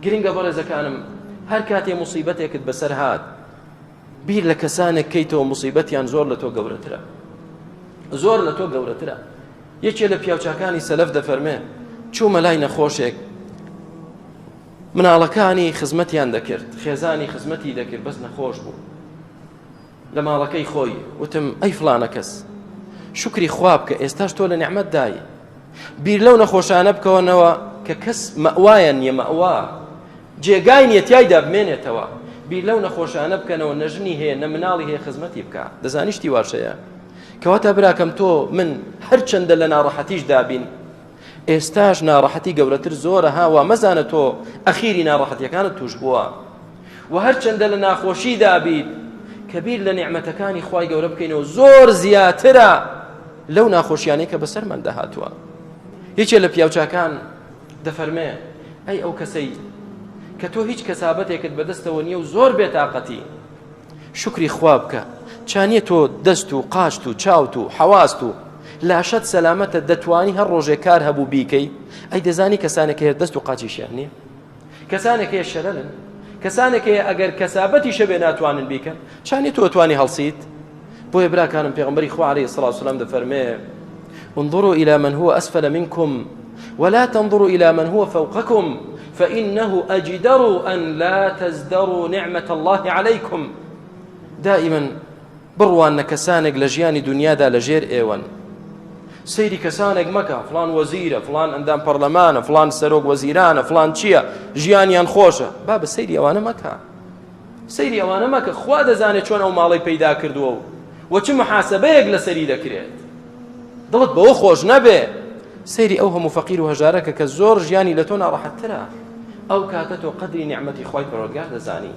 گرنگە بەڕێزەکانم هەر کاتێ موسیبەتێکت بەسەر هات بیر لە کەسانێک کەیتەوە موسیبەتیان زۆر لە تۆ گەورەترە، زۆر لە تۆ گەورەترە. یەکێ لە پیاوچاکانی سەلەف دەفەرمێ چوومە لای نەخۆشێک، مناڵەکانی خزمەتیان دەکرد، خێزانی خزمەتی دەکرد، بەس نەخۆش بوو لە ماڵەکەی خۆی. وتم ئەی فڵانە کەس شکری خوا بکە ئێستاش تۆ لە نعمەت دایی، بیر لەو نەخۆشانە بکەونەوە کە کەس مەوایە نیە، مەوا جێگای نیە تیایدا بمێنێتەوە، بیر لەو نەخۆشانە بکەنەوە، نەژنی هەیە نە مناڵی هەیە خزمەتی بکە. دەزانیشتی واشەیە کەواتە براکەم تۆ من هەرچەندە لە ناڕەحەتیش دابین ئێستاش ناڕەحەتی گەورەتر زۆرە هاوە مەزانە تۆ ئەخیری ناڕەحەتیەکانت توش بووە، و هەرچەندە لە ناخۆشی دابیت کە بیر لە نیعمەتەکانی خوای گەورە بکەینەوە زۆر زیاترە لەو ناخۆشیانەی کە بەسەرمان دەهاتووە. هیچێ لە پیاوچاکان دەفەرمێ ئەی ئەو کەسەی کە تۆ هیچ کەسابەتێکت بەدەستەوە نییە و زۆر بێتاقەتی، شکری خوا بکە، چانیە تۆ دەست و قاچت و چاوت و حەواست و لاشەت سەلامەتە دەتوانی هەر ڕۆژێک کار هەبوو بیکەی. ئەی دەزانی کەسانێک هەیە دەست و قاچیشیان نییە، کەسانێک هەیە شەلەلن، کەسانێک هەیە ئەگەر کەسابەتی شەبێ ناتوانن بیکەن، چانی تۆ توانی هەڵسیت؟ بۆیە براکانم پێغەمبەری خوا عەلەیهی سەڵاتو وسەلام دەفەرمێ انظروا إلى من هو أسفل منكم ولا تنظروا إلى من هو فوقكم فإنه أجدر أن لا تزدروا نعمة الله عليكم. دائما بڕوان کەسانێک لە ژیانی دنیادا لەژێر ئێوەن، سەیری کەسانێک مەکە، فلان وەزیرە، فلان ئەندام پەرلەمانە، فلان سەرۆک وەزیرانە، فلان چییە، ژیانیان خۆشە، با بە سەیری ئەوانە مەکە، سەیری ئەوانە مەکە. خوا دەزانێت چۆن ئەو ماڵی پەیدا کردووە و چ محاسەبەیەک لەسەری دەکرێت، دڵت بەوە خۆش نەبێ. سەیری ئەو هەموو فەقیر و هەژارەکە کە زۆر ژیانی لە تۆ ناڕەحەتترە، ئەو کاتە تۆ قەدری نیعمەتی خوای پەروەردگار دەزانی.